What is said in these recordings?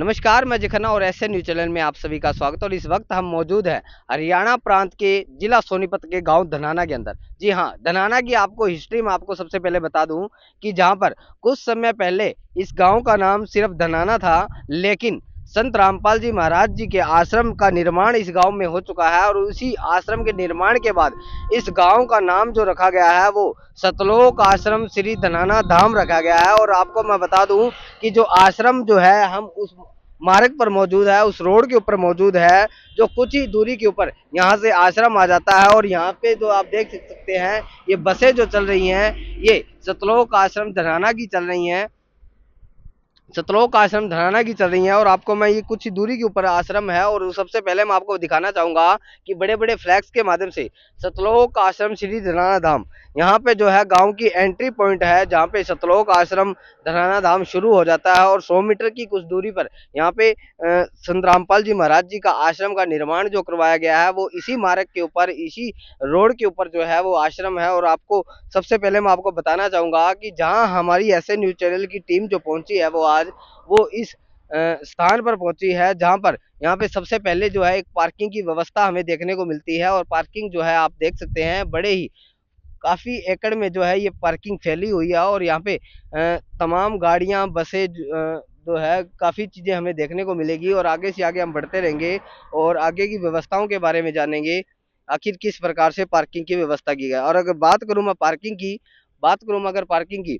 नमस्कार, मैं जिखन्ना और एसए न्यूज चैनल में आप सभी का स्वागत है। और इस वक्त हम मौजूद हैं हरियाणा प्रांत के जिला सोनीपत के गांव धनाना के अंदर। जी हाँ, धनाना की आपको हिस्ट्री में आपको सबसे पहले बता दूं कि जहां पर कुछ समय पहले इस गांव का नाम सिर्फ धनाना था, लेकिन संत रामपाल जी महाराज जी के आश्रम का निर्माण इस गांव में हो चुका है। और उसी आश्रम के निर्माण के बाद इस गांव का नाम जो रखा गया है वो सतलोक आश्रम श्री धनाना धाम रखा गया है। और आपको मैं बता दूं कि जो आश्रम जो है हम उस मार्ग पर मौजूद है, उस रोड के ऊपर मौजूद है, जो कुछ ही दूरी के ऊपर यहाँ से आश्रम आ जाता है। और यहाँ पे जो आप देख सकते हैं ये बसें जो चल रही हैं ये सतलोक आश्रम धनाना की चल रही हैं। सतलोक आश्रम धनाना की चल रही है। और आपको मैं ये कुछ ही दूरी के ऊपर आश्रम है। और सबसे पहले मैं आपको दिखाना चाहूंगा कि बड़े बड़े फ्लैग्स के माध्यम से सतलोक आश्रम श्री धनाना धाम यहाँ पे जो है गांव की एंट्री पॉइंट है, जहाँ पे सतलोक आश्रम धनाना धाम शुरू हो जाता है। और 100 मीटर की कुछ दूरी पर यहाँ पे संत रामपाल जी महाराज जी का आश्रम का निर्माण जो करवाया गया है वो इसी मार्ग के ऊपर, इसी रोड के ऊपर जो है वो आश्रम है। और आपको सबसे पहले मैं आपको बताना चाहूंगा कि जहां हमारी एसए न्यूज चैनल की टीम जो पहुंची है वो आज वो इस स्थान पर पहुंची है, जहां पर यहाँ पे सबसे पहले जो है एक पार्किंग की व्यवस्था हमें देखने को मिलती है। और पार्किंग जो है आप देख सकते हैं बड़े ही काफी एकड़ में जो है ये पार्किंग फैली हुई है। और यहाँ पे तमाम गाड़ियां बसें जो है काफी चीजें हमें देखने को मिलेगी। और आगे से आगे हम बढ़ते रहेंगे और आगे की व्यवस्थाओं के बारे में जानेंगे, आखिर किस प्रकार से पार्किंग की व्यवस्था की गई। और अगर बात करूं मैं अगर पार्किंग की,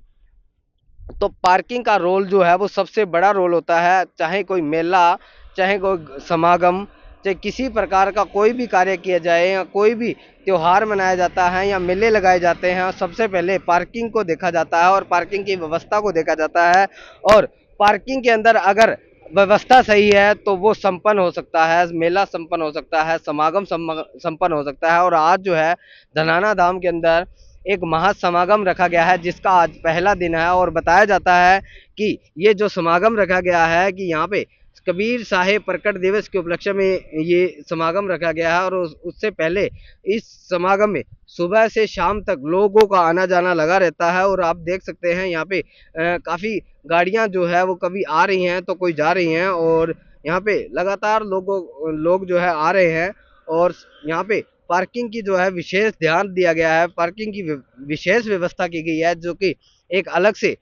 तो पार्किंग का रोल जो है वो सबसे बड़ा रोल होता है। चाहे कोई मेला, चाहे कोई समागम, चाहे किसी प्रकार का कोई भी कार्य किया जाए या कोई भी त्योहार मनाया जाता है या मेले लगाए जाते हैं, सबसे पहले पार्किंग को देखा जाता है और पार्किंग की व्यवस्था को देखा जाता है। और पार्किंग के अंदर अगर व्यवस्था सही है तो वो संपन्न हो सकता है, मेला संपन्न हो सकता है, समागम संपन्न हो सकता है। और आज जो है धनाना धाम के अंदर एक महासमागम रखा गया है, जिसका आज पहला दिन है। और बताया जाता है कि ये जो समागम रखा गया है कि यहाँ पे कबीर साहेब प्रकट दिवस के उपलक्ष्य में ये समागम रखा गया है। और उससे पहले इस समागम में सुबह से शाम तक लोगों का आना जाना लगा रहता है। और आप देख सकते हैं यहाँ पे काफ़ी गाड़ियाँ जो है वो कभी आ रही हैं तो कोई जा रही हैं। और यहाँ पे लगातार लोग जो है आ रहे हैं। और यहाँ पे पार्किंग की जो है विशेष ध्यान दिया गया है, पार्किंग की विशेष व्यवस्था की गई है, जो कि एक अलग से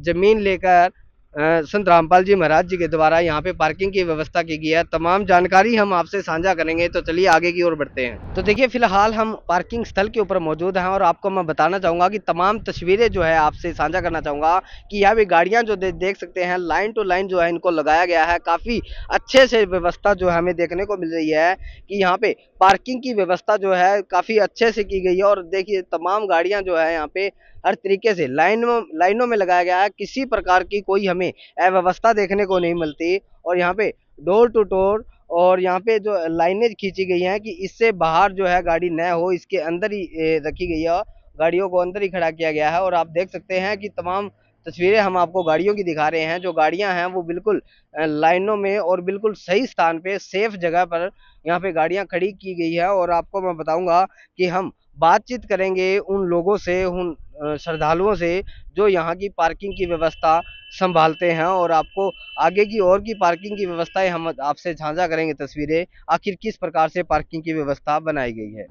जमीन लेकर संत रामपाल जी महाराज जी के द्वारा यहाँ पे पार्किंग की व्यवस्था की गई है। तमाम जानकारी हम आपसे साझा करेंगे, तो चलिए आगे की ओर बढ़ते हैं। तो देखिए फिलहाल हम पार्किंग स्थल के ऊपर मौजूद हैं और आपको मैं बताना चाहूंगा कि तमाम तस्वीरें जो है आपसे साझा करना चाहूंगा कि यहाँ पे गाड़ियां जो देख सकते हैं लाइन टू लाइन जो है इनको लगाया गया है। काफी अच्छे से व्यवस्था जो है हमें देखने को मिल रही है कि यहाँ पे पार्किंग की व्यवस्था जो है काफी अच्छे से की गई है। और देखिए तमाम गाड़ियां जो है यहाँ पे हर तरीके से लाइनों में लगाया गया है, किसी प्रकार की कोई हमें अव्यवस्था देखने को नहीं मिलती। और यहाँ पे डोर टू डोर और यहाँ पे जो लाइनें खींची गई हैं कि इससे बाहर जो है गाड़ी न हो, इसके अंदर ही रखी गई है, गाड़ियों को अंदर ही खड़ा किया गया है। और आप देख सकते हैं कि तमाम तस्वीरें हम आपको गाड़ियों की दिखा रहे हैं। जो गाड़ियां हैं वो बिल्कुल लाइनों में और बिल्कुल सही स्थान पे सेफ जगह पर यहाँ पे गाड़ियां खड़ी की गई है। और आपको मैं बताऊंगा कि हम बातचीत करेंगे उन लोगों से, उन श्रद्धालुओं से जो यहाँ की पार्किंग की व्यवस्था संभालते हैं। और आपको आगे की और की पार्किंग की व्यवस्थाएं हम आपसे साझा करेंगे, तस्वीरें आखिर किस प्रकार से पार्किंग की व्यवस्था बनाई गई है।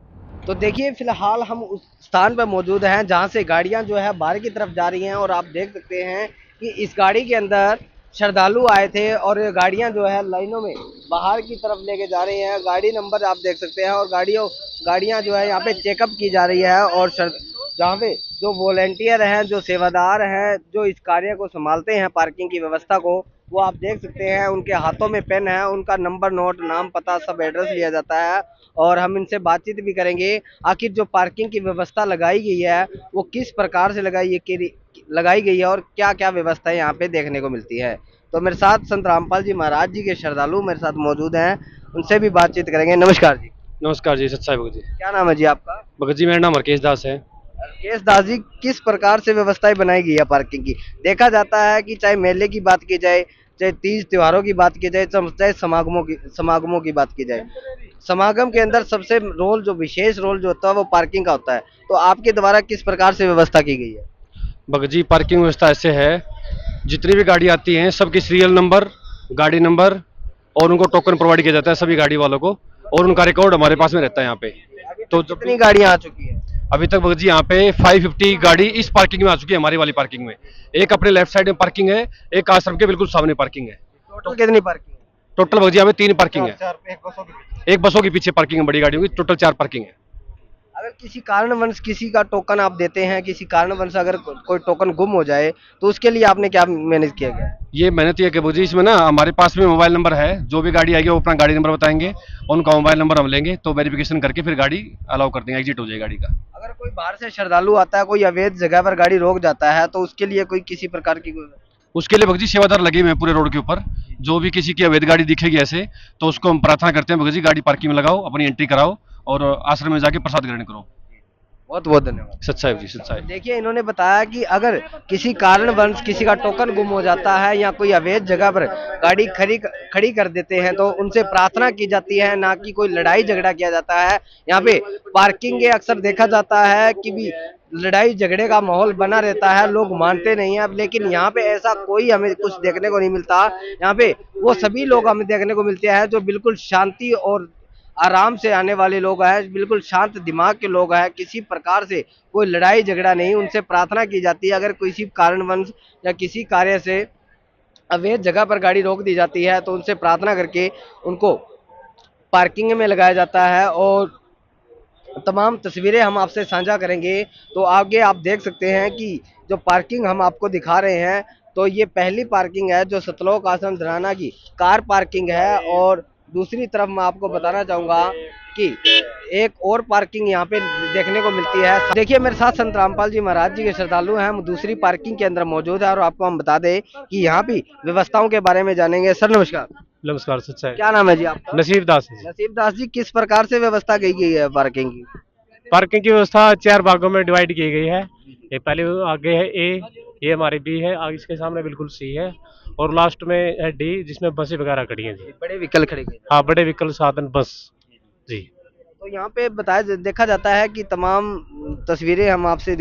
तो देखिए फिलहाल हम उस स्थान पर मौजूद हैं जहां से गाड़ियां जो है बाहर की तरफ जा रही हैं। और आप देख सकते हैं कि इस गाड़ी के अंदर श्रद्धालु आए थे और ये गाड़ियां जो है लाइनों में बाहर की तरफ लेके जा रही हैं। गाड़ी नंबर आप देख सकते हैं और गाड़ियां जो है यहाँ पे चेकअप की जा रही है। और जहाँ पे जो वॉलेंटियर हैं, जो सेवादार हैं, जो इस कार्य को संभालते हैं पार्किंग की व्यवस्था को, वो आप देख सकते हैं उनके हाथों में पेन है, उनका नंबर नोट, नाम पता सब एड्रेस लिया जाता है। और हम इनसे बातचीत भी करेंगे आखिर जो पार्किंग की व्यवस्था लगाई गई है वो किस प्रकार से लगाई गई है और क्या क्या व्यवस्था यहाँ पे देखने को मिलती है। तो मेरे साथ संत रामपाल जी महाराज जी के श्रद्धालु मेरे साथ मौजूद हैं, उनसे भी बातचीत करेंगे। नमस्कार जी। नमस्कार जी, सत्साई भगत जी। क्या नाम है जी आपका? भगत जी, मेरा नाम हरकेश दास है। केश दास जी, किस प्रकार से व्यवस्थाएं बनाई गई है पार्किंग की? देखा जाता है कि चाहे मेले की बात की जाए, चाहे तीज त्योहारों की बात की जाए, चाहे समागमों की बात की जाए, समागम के अंदर सबसे विशेष रोल जो होता है वो पार्किंग का होता है। तो आपके द्वारा किस प्रकार से व्यवस्था की गई है? भगत जी, पार्किंग व्यवस्था ऐसे है, जितनी भी गाड़ी आती हैं सबकी सीरियल नंबर गाड़ी नंबर और उनको टोकन प्रोवाइड किया जाता है सभी गाड़ी वालों को, और उनका रिकॉर्ड हमारे पास में रहता है यहाँ पे। तो जब कितनी गाड़ियां आ चुकी है? अभी तक भगत जी यहाँ पे 550 गाड़ी इस पार्किंग में आ चुकी है, हमारी वाली पार्किंग में। एक अपने लेफ्ट साइड में पार्किंग है, एक आश्रम के बिल्कुल सामने पार्किंग है। टोटल कितनी पार्किंग है? टोटल भगत जी यहाँ पे 3 पार्किंग है, एक बसों के पीछे पार्किंग है, बड़ी गाड़ियों की टोटल 4 पार्किंग है। अगर किसी कारणवश किसी का टोकन आप देते हैं, किसी कारणवश अगर कोई टोकन गुम हो जाए तो उसके लिए आपने क्या मैनेज किया गया? ये मेहनत ये कि भगत जी इसमें ना हमारे पास में मोबाइल नंबर है, जो भी गाड़ी आएगी वो अपना गाड़ी नंबर बताएंगे, उनका मोबाइल नंबर हम लेंगे तो वेरिफिकेशन करके फिर गाड़ी अलाउ कर देंगे, एग्जिट हो जाए गाड़ी का। अगर कोई बाहर से श्रद्धालु आता है, कोई अवैध जगह पर गाड़ी रोक जाता है, तो उसके लिए कोई किसी प्रकार की उसके लिए भगत जी सेवादार लगे हुए हैं पूरे रोड के ऊपर। जो भी किसी की अवैध गाड़ी दिखेगी ऐसे, तो उसको हम प्रार्थना करते हैं भगत जी गाड़ी पार्किंग में लगाओ, अपनी एंट्री कराओ और आश्रम में जाके प्रसाद ग्रहण करो। बहुत बहुत धन्यवाद। सच्चाई जी, सच्चाई। देखिए, इन्होंने बताया कि अगर किसी कारणवश किसी का टोकन गुम हो जाता है या कोई अवैध जगह पर गाड़ी खड़ी कर देते हैं तो उनसे प्रार्थना की जाती है, ना कि कोई लड़ाई झगड़ा किया जाता है। यहाँ पे पार्किंग के अक्सर देखा जाता है कि भी लड़ाई झगड़े का माहौल बना रहता है, लोग मानते नहीं है। अब लेकिन यहाँ पे ऐसा कोई हमें कुछ देखने को नहीं मिलता। यहाँ पे वो सभी लोग हमें देखने को मिलते हैं जो बिल्कुल शांति और आराम से आने वाले लोग हैं, बिल्कुल शांत दिमाग के लोग हैं। किसी प्रकार से कोई लड़ाई झगड़ा नहीं, उनसे प्रार्थना की जाती है। अगर किसी कारणवश या किसी कार्य से अवैध जगह पर गाड़ी रोक दी जाती है तो उनसे प्रार्थना करके उनको पार्किंग में लगाया जाता है। और तमाम तस्वीरें हम आपसे साझा करेंगे। तो आगे आप देख सकते हैं कि जो पार्किंग हम आपको दिखा रहे हैं, तो ये पहली पार्किंग है जो सतलोक आश्रम धनाना की कार पार्किंग है। और दूसरी तरफ मैं आपको बताना चाहूँगा कि एक और पार्किंग यहाँ पे देखने को मिलती है। देखिए, मेरे साथ संत रामपाल जी महाराज जी के श्रद्धालु हैं, हम दूसरी पार्किंग के अंदर मौजूद है और आपको हम बता दें कि यहाँ भी व्यवस्थाओं के बारे में जानेंगे। सर नमस्कार। नमस्कार, सच्चाई। क्या नाम है जी आपका? नसीब दास है जी। नसीब दास जी, किस प्रकार से व्यवस्था की गई है पार्किंग की? पार्किंग की व्यवस्था 4 भागों में डिवाइड की गई है। ये पहले आगे है ए, ये हमारी बी है, आगे इसके सामने बिल्कुल सी है, और लास्ट में है डी, जिसमें बसें वगैरह खड़ी हैं जी। बड़े व्हीकल खड़े गए। हाँ, बड़े व्हीकल साधन बस जी। तो यहाँ पे देखा जाता है कि तमाम तस्वीरें हम आपसे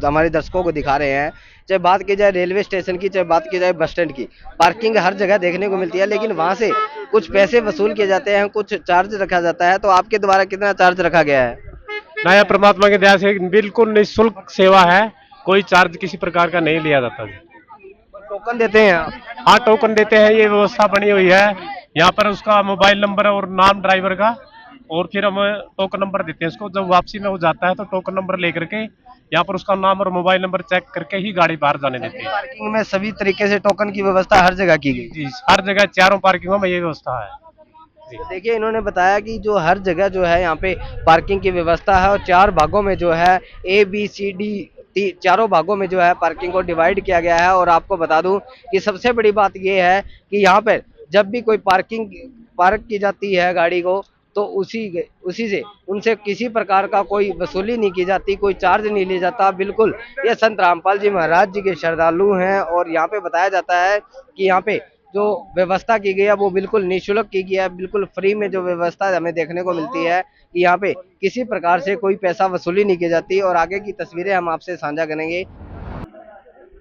हमारे दर्शकों को दिखा रहे हैं। चाहे बात की जाए रेलवे स्टेशन की, चाहे बात की जाए बस स्टैंड की, पार्किंग हर जगह देखने को मिलती है। लेकिन वहाँ से कुछ पैसे वसूल किए जाते हैं, कुछ चार्ज रखा जाता है। तो आपके द्वारा कितना चार्ज रखा गया है? नया परमात्मा की दया से बिल्कुल निःशुल्क सेवा है, कोई चार्ज किसी प्रकार का नहीं लिया जाता जी। टोकन देते हैं आप? हाँ, टोकन देते हैं, ये व्यवस्था बनी हुई है। यहाँ पर उसका मोबाइल नंबर और नाम ड्राइवर का, और फिर हम टोकन नंबर देते हैं उसको। जब वापसी में वो जाता है तो टोकन नंबर लेकर के यहाँ पर उसका नाम और मोबाइल नंबर चेक करके ही गाड़ी बाहर जाने देते हैं। पार्किंग में सभी तरीके से टोकन की व्यवस्था हर जगह की गई जी, हर जगह 4 पार्किंगों में ये व्यवस्था है। तो देखिए, इन्होंने बताया कि जो हर जगह जो है यहाँ पे पार्किंग की व्यवस्था है और 4 भागों में जो है ABCD चारों भागों में जो है पार्किंग को डिवाइड किया गया है। और आपको बता दूं कि सबसे बड़ी बात ये है कि यहाँ पर जब भी कोई पार्क की जाती है गाड़ी को, तो उसी से उनसे किसी प्रकार का कोई वसूली नहीं की जाती, कोई चार्ज नहीं लिया जाता। बिल्कुल ये संत रामपाल जी महाराज जी के श्रद्धालु हैं। और यहाँ पे बताया जाता है कि यहाँ पे जो व्यवस्था की गई है वो बिल्कुल निःशुल्क की गई है, बिल्कुल फ्री में जो व्यवस्था हमें देखने को मिलती है कि यहाँ पे किसी प्रकार से कोई पैसा वसूली नहीं की जाती। और आगे की तस्वीरें हम आपसे साझा करेंगे।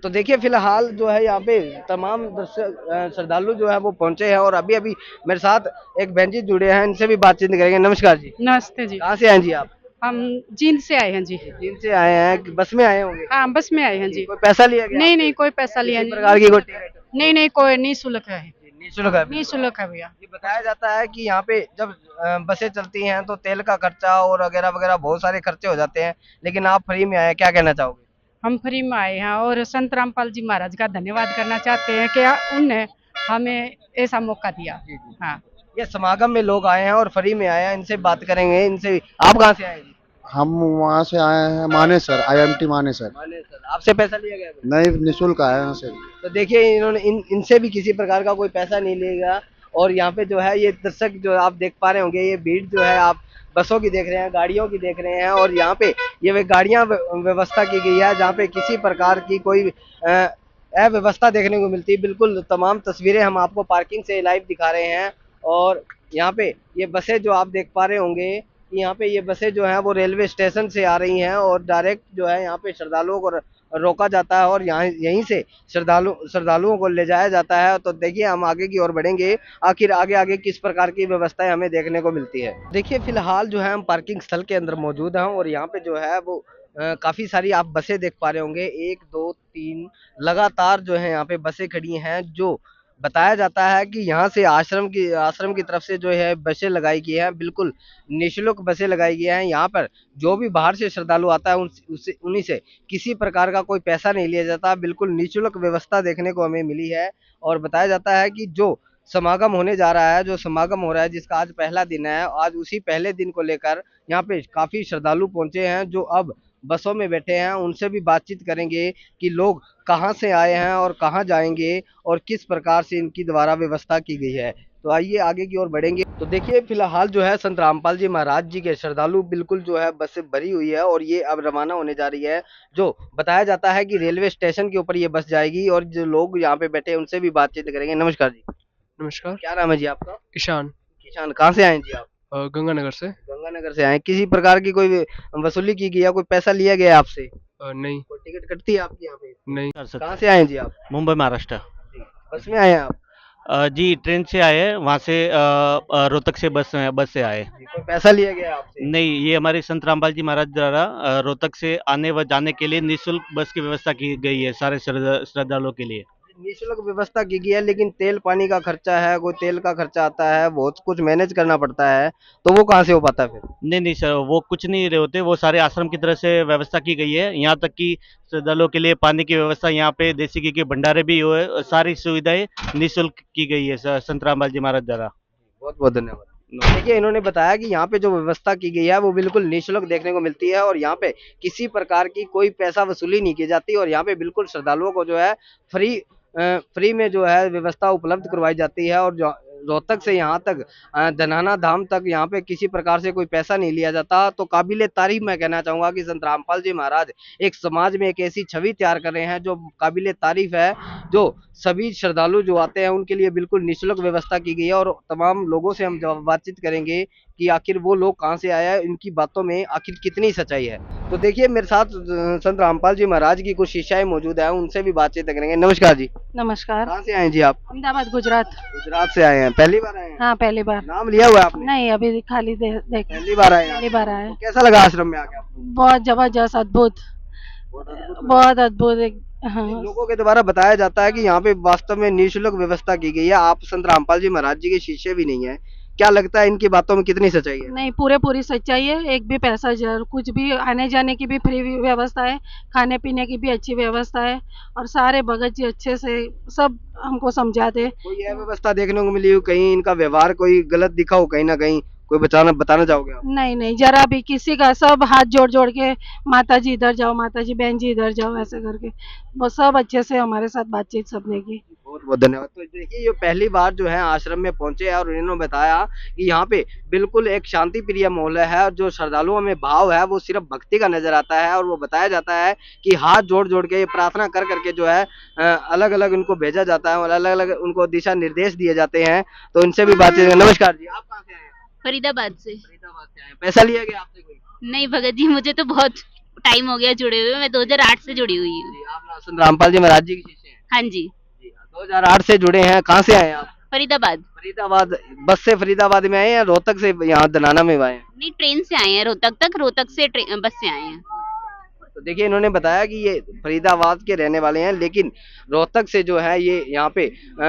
तो देखिए, फिलहाल जो है यहाँ पे तमाम श्रद्धालु जो है वो पहुंचे हैं। और अभी अभी मेरे साथ एक बहन जी जुड़े हैं, इनसे भी बातचीत करेंगे। नमस्कार जी। नमस्ते जी। कहाँ से आए जी आप? हम जींद से आए हैं जी। जींद से आए हैं, बस में आए होंगे? हाँ, बस में आए हैं जी। कोई पैसा लिया गया? नहीं नहीं, कोई पैसा लिया किसी नहीं। प्रकार की कोई टिकट? नहीं, कोई निःशुल्क है। निःशुल्क है? निःशुल्क है भैया। ये बताया जाता है कि यहाँ पे जब बसें चलती हैं तो तेल का खर्चा और वगैरह वगैरह बहुत सारे खर्चे हो जाते हैं, लेकिन आप फ्री में आए, क्या कहना चाहोगे? हम फ्री में आए हैं और संत रामपाल जी महाराज का धन्यवाद करना चाहते हैं कि उनने हमें ऐसा मौका दिया। हाँ, ये समागम में लोग आए हैं और फ्री में आए हैं, इनसे बात करेंगे। इनसे आप कहाँ से आए जी? हम वहाँ से आए हैं मानेसर, IMT मानेसर। सर, आपसे पैसा लिया गया? नहीं, निःशुल्क आए हैं से। तो देखिए, इन्होंने इनसे भी किसी प्रकार का कोई पैसा नहीं लेगा। और यहाँ पे जो है ये दर्शक जो आप देख पा रहे होंगे, ये भीड़ जो है आप बसों की देख रहे हैं, गाड़ियों की देख रहे हैं। और यहाँ पे ये वे गाड़ियाँ व्यवस्था की गई है जहाँ पे किसी प्रकार की कोई अव्यवस्था देखने को मिलती है। बिल्कुल तमाम तस्वीरें हम आपको पार्किंग से लाइव दिखा रहे हैं। और यहाँ पे ये बसें जो आप देख पा रहे होंगे, कि यहाँ पे ये बसें जो हैं वो रेलवे स्टेशन से आ रही हैं और डायरेक्ट जो है यहाँ पे श्रद्धालुओं को रोका जाता है और यहाँ यहीं से श्रद्धालुओं को ले जाया जाता है। तो देखिए हम आगे की ओर बढ़ेंगे, आखिर आगे आगे किस प्रकार की व्यवस्थाएं हमें देखने को मिलती है। देखिए फिलहाल जो है हम पार्किंग स्थल के अंदर मौजूद हैं और यहाँ पे जो है वो काफी सारी आप बसें देख पा रहे होंगे, 1 2 3 लगातार जो है यहाँ पे बसें खड़ी हैं। जो बताया जाता है कि यहाँ से आश्रम की तरफ से जो है बसें लगाई गई हैं, बिल्कुल निःशुल्क बसें लगाई गई हैं। यहाँ पर जो भी बाहर से श्रद्धालु आता है उन्हीं से किसी प्रकार का कोई पैसा नहीं लिया जाता, बिल्कुल निःशुल्क व्यवस्था देखने को हमें मिली है। और बताया जाता है कि जो समागम होने जा रहा है, जो समागम हो रहा है जिसका आज पहला दिन है, आज उसी पहले दिन को लेकर यहाँ पे काफी श्रद्धालु पहुंचे हैं जो अब बसों में बैठे हैं। उनसे भी बातचीत करेंगे कि लोग कहाँ से आए हैं और कहाँ जाएंगे और किस प्रकार से इनकी द्वारा व्यवस्था की गई है। तो आइए आगे की ओर बढ़ेंगे। तो देखिए फिलहाल जो है संत रामपाल जी महाराज जी के श्रद्धालु बिल्कुल जो है बस से भरी हुई है और ये अब रवाना होने जा रही है। जो बताया जाता है कि रेलवे स्टेशन के ऊपर ये बस जाएगी और जो लोग यहाँ पे बैठे हैं उनसे भी बातचीत करेंगे। नमस्कार जी। नमस्कार। क्या नाम है जी आपका? ईशान। किसान, कहाँ से आए हैं जी आप? गंगानगर से। गंगानगर से आए हैं। किसी प्रकार की कोई वसूली की गई है, कोई पैसा लिया गया है आपसे? नहीं। कोई टिकट कटती है आपकी यहाँ पे? नहीं। कहाँ से आए हैं जी आप? मुंबई महाराष्ट्र। जी, बस में आए हैं आप? जी ट्रेन से आए हैं, वहाँ से रोहतक से बस से आए। जी, कोई पैसा लिया गया है आपसे? नहीं, ये हमारे संत रामपाल जी महाराज द्वारा रोहतक से आने व जाने के लिए निःशुल्क बस की व्यवस्था की गई है सारे श्रद्धालुओं के लिए। निःशुल्क व्यवस्था की गई है, लेकिन तेल पानी का खर्चा है, कोई तेल का खर्चा आता है, बहुत कुछ मैनेज करना पड़ता है, तो वो कहाँ से हो पाता है फिर? नहीं नहीं सर, वो कुछ नहीं रहे होते, वो सारे आश्रम की तरफ से व्यवस्था की गई है। यहाँ तक कि श्रद्धालुओं के लिए पानी की व्यवस्था, यहाँ पे देसी घी के भंडारे भी हुए, सारी सुविधाएं निःशुल्क की गई है संत रामपाल जी महाराज द्वारा। बहुत बहुत धन्यवाद। देखिए इन्होंने बताया कि यहाँ पे जो व्यवस्था की गई है वो बिल्कुल निःशुल्क देखने को मिलती है और यहाँ पे किसी प्रकार की कोई पैसा वसूली नहीं की जाती और यहाँ पे बिल्कुल श्रद्धालुओं को जो है फ्री में जो है व्यवस्था उपलब्ध करवाई जाती है। और जो रोहतक से यहाँ तक धनाना धाम तक यहाँ पे किसी प्रकार से कोई पैसा नहीं लिया जाता। तो काबिले तारीफ मैं कहना चाहूंगा कि संत रामपाल जी महाराज एक समाज में एक ऐसी छवि तैयार कर रहे हैं जो काबिले तारीफ है। जो सभी श्रद्धालु जो आते हैं उनके लिए बिल्कुल निःशुल्क व्यवस्था की गई है और तमाम लोगों से हम बातचीत करेंगे कि आखिर वो लोग कहाँ से आए हैं, इनकी बातों में आखिर कितनी सच्चाई है। तो देखिए मेरे साथ संत रामपाल जी महाराज की कुछ शिष्याएं मौजूद हैं, उनसे भी बातचीत करेंगे। नमस्कार जी। नमस्कार। कहाँ से आए हैं जी आप? अहमदाबाद गुजरात। गुजरात से आए हैं, पहली बार आए हैं? हाँ पहली बार। नाम लिया हुआ है आपने? नहीं अभी खाली देख पहली बार आए हैं? पहली बार आए। तो कैसा लगा आश्रम में आके आपको? बहुत जबरदस्त, अद्भुत, बहुत अद्भुत। हाँ। लोगों के द्वारा बताया जाता है कि यहाँ पे वास्तव में निःशुल्क व्यवस्था की गई है। आप संत रामपाल जी महाराज जी के शिष्य भी नहीं है, क्या लगता है इनकी बातों में कितनी सच्चाई है? नहीं पूरी सच्चाई है, एक भी पैसा कुछ भी, आने जाने की भी फ्री व्यवस्था है, खाने पीने की भी अच्छी व्यवस्था है और सारे भगत जी अच्छे से सब हमको समझाते। कोई यह व्यवस्था देखने को मिली हो कहीं इनका व्यवहार कोई गलत दिखा हो कहीं ना कहीं, कोई बताना चाहोगे आप? नहीं जरा भी किसी का, सब हाथ जोड़ के माता जी इधर जाओ, माता जी बहन जी इधर जाओ, ऐसे करके वो सब अच्छे से हमारे साथ बातचीत सबने की। बहुत बहुत धन्यवाद। तो देखिए ये पहली बार जो है आश्रम में पहुंचे हैं और इन्होंने बताया कि यहाँ पे बिल्कुल एक शांति प्रिय माहौल है और जो श्रद्धालुओं में भाव है वो सिर्फ भक्ति का नजर आता है। और वो बताया जाता है कि हाथ जोड़ के ये प्रार्थना कर करके जो है अलग अलग उनको भेजा जाता है और अलग अलग उनको दिशा निर्देश दिए जाते हैं। तो इनसे भी बातचीत। नमस्कार जी, आप कहाँ से आए हैं? फरीदाबाद से। फरीदाबाद से आए हैं। पैसा लिया गया आपसे कोई? नहीं भगत जी, मुझे तो बहुत टाइम हो गया जुड़े हुए, मैं 2008 से जुड़ी हुई हूँ। जी, आप संत रामपाल जी महाराज जी की शिष्य हैं? हाँ जी। 2008 से जुड़े हैं। कहाँ से आए हैं आप? फरीदाबाद। फरीदाबाद। बस से फरीदाबाद में आए हैं या रोहतक से यहाँ धनाना में आए हैं? नहीं ट्रेन से आए हैं रोहतक तक, रोहतक से बस से आए हैं। तो देखिए इन्होंने बताया कि ये फरीदाबाद के रहने वाले हैं, लेकिन रोहतक से जो है ये यहाँ पे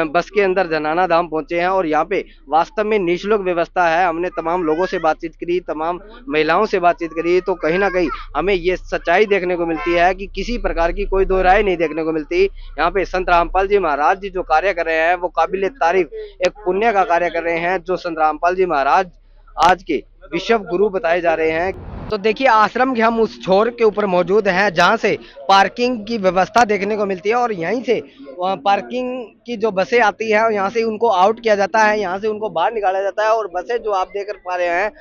बस के अंदर धनाना धाम पहुंचे हैं और यहाँ पे वास्तव में निःशुल्क व्यवस्था है। हमने तमाम लोगों से बातचीत करी, तमाम महिलाओं से बातचीत करी, तो कहीं ना कहीं हमें ये सच्चाई देखने को मिलती है कि किसी प्रकार की कोई दो राय नहीं देखने को मिलती। यहाँ पे संत रामपाल जी महाराज जी जो कार्य कर रहे हैं वो काबिले तारीफ एक पुण्य का कार्य कर रहे हैं। जो संत रामपाल जी महाराज आज के विश्व गुरु बताए जा रहे हैं। तो देखिए आश्रम के हम उस छोर के ऊपर मौजूद हैं जहां से पार्किंग की व्यवस्था देखने को मिलती है और यहीं से वहाँ पार्किंग की जो बसें आती हैं यहाँ से उनको आउट किया जाता है, यहाँ से उनको बाहर निकाला जाता है। और बसें जो आप देख पा रहे हैं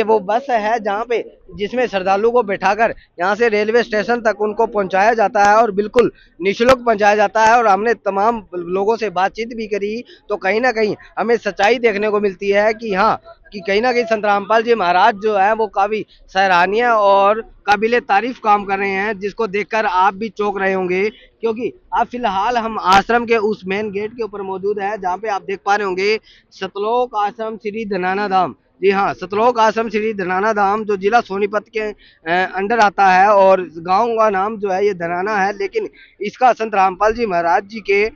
वो बस है जहाँ पे जिसमें श्रद्धालु को बैठाकर यहाँ से रेलवे स्टेशन तक उनको पहुँचाया जाता है और बिल्कुल निःशुल्क पहुँचाया जाता है। और हमने तमाम लोगों से बातचीत भी करी तो कहीं ना कहीं हमें सच्चाई देखने को मिलती है कि हाँ, कि कहीं ना कहीं संत रामपाल जी महाराज जो है वो काफ़ी सराहनीय और काबिले तारीफ काम कर रहे हैं, जिसको देखकर आप भी चौंक रहे होंगे। क्योंकि अब फिलहाल हम आश्रम के उस मेन गेट के ऊपर मौजूद है जहाँ पे आप देख पा रहे होंगे सतलोक आश्रम श्री धनाना धाम। जी हाँ, सतलोक आश्रम श्री धनाना धाम जो जिला सोनीपत के अंडर आता है और गांव का नाम जो है ये धनाना है, लेकिन इसका संत रामपाल जी महाराज जी के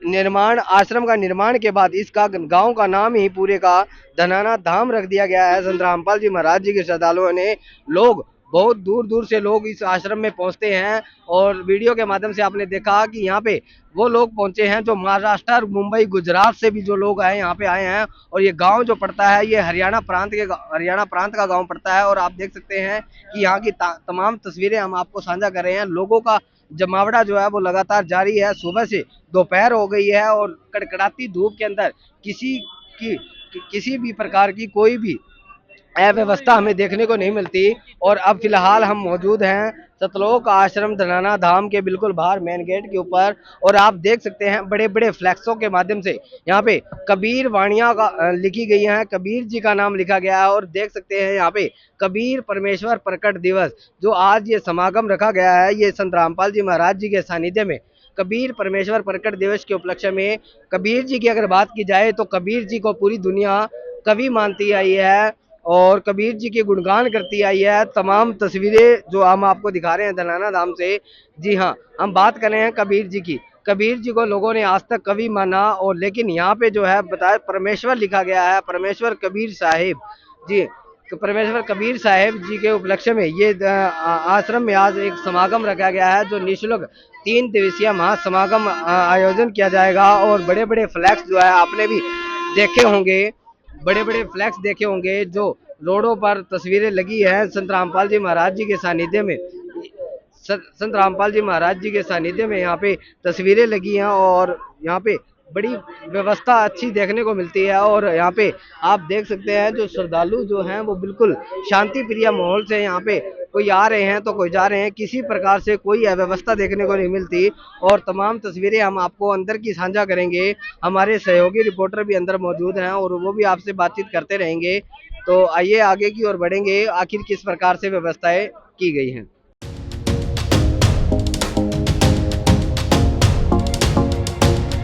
निर्माण आश्रम का निर्माण के बाद इसका गांव का नाम ही पूरे का धनाना धाम रख दिया गया है। संत रामपाल जी महाराज जी के श्रद्धालुओं ने लोग बहुत दूर दूर से लोग इस आश्रम में पहुंचते हैं। और वीडियो के माध्यम से आपने देखा कि यहाँ पे वो लोग पहुंचे हैं जो महाराष्ट्र, मुंबई, गुजरात से भी जो लोग आए यहाँ पे आए हैं। और ये गांव जो पड़ता है ये हरियाणा प्रांत का गांव पड़ता है। और आप देख सकते हैं कि यहाँ की तमाम तस्वीरें हम आपको साझा कर रहे हैं। लोगों का जमावड़ा जो है वो लगातार जारी है। सुबह से दोपहर हो गई है और कड़कड़ाती धूप के अंदर किसी भी प्रकार की कोई भी अव्यवस्था हमें देखने को नहीं मिलती। और अब फिलहाल हम मौजूद हैं सतलोक आश्रम धनाना धाम के बिल्कुल बाहर मेन गेट के ऊपर। और आप देख सकते हैं बड़े बड़े फ्लैक्सों के माध्यम से यहाँ पे कबीर वाणियाँ का लिखी गई हैं, कबीर जी का नाम लिखा गया है। और देख सकते हैं यहाँ पे कबीर परमेश्वर प्रकट दिवस जो आज ये समागम रखा गया है, ये संत रामपाल जी महाराज जी के सानिध्य में कबीर परमेश्वर प्रकट दिवस के उपलक्ष्य में। कबीर जी की अगर बात की जाए तो कबीर जी को पूरी दुनिया कवि मानती आई है और कबीर जी के गुणगान करती आई है। तमाम तस्वीरें जो हम आपको दिखा रहे हैं धनाना धाम से, जी हाँ, हम बात कर रहे हैं कबीर जी की। कबीर जी को लोगों ने आज तक कवि माना और लेकिन यहाँ पे जो है बताया परमेश्वर लिखा गया है, परमेश्वर कबीर साहिब जी। परमेश्वर कबीर साहिब जी के उपलक्ष्य में ये आश्रम में आज एक समागम रखा गया है जो निःशुल्क 3 दिवसीय महासमागम आयोजन किया जाएगा। और बड़े बड़े फ्लैक्स जो है आपने भी देखे होंगे, बड़े बड़े फ्लैक्स देखे होंगे जो रोडों पर तस्वीरें लगी है संत रामपाल जी महाराज जी के सानिध्य में। संत रामपाल जी महाराज जी के सानिध्य में यहाँ पे तस्वीरें लगी हैं और यहाँ पे बड़ी व्यवस्था अच्छी देखने को मिलती है। और यहाँ पे आप देख सकते हैं जो श्रद्धालु जो हैं वो बिल्कुल शांति प्रिय माहौल से यहाँ पे कोई आ रहे हैं तो कोई जा रहे हैं, किसी प्रकार से कोई अव्यवस्था देखने को नहीं मिलती। और तमाम तस्वीरें हम आपको अंदर की साझा करेंगे, हमारे सहयोगी रिपोर्टर भी अंदर मौजूद हैं और वो भी आपसे बातचीत करते रहेंगे। तो आइए आगे की ओर बढ़ेंगे, आखिर किस प्रकार से व्यवस्थाएं की गई हैं।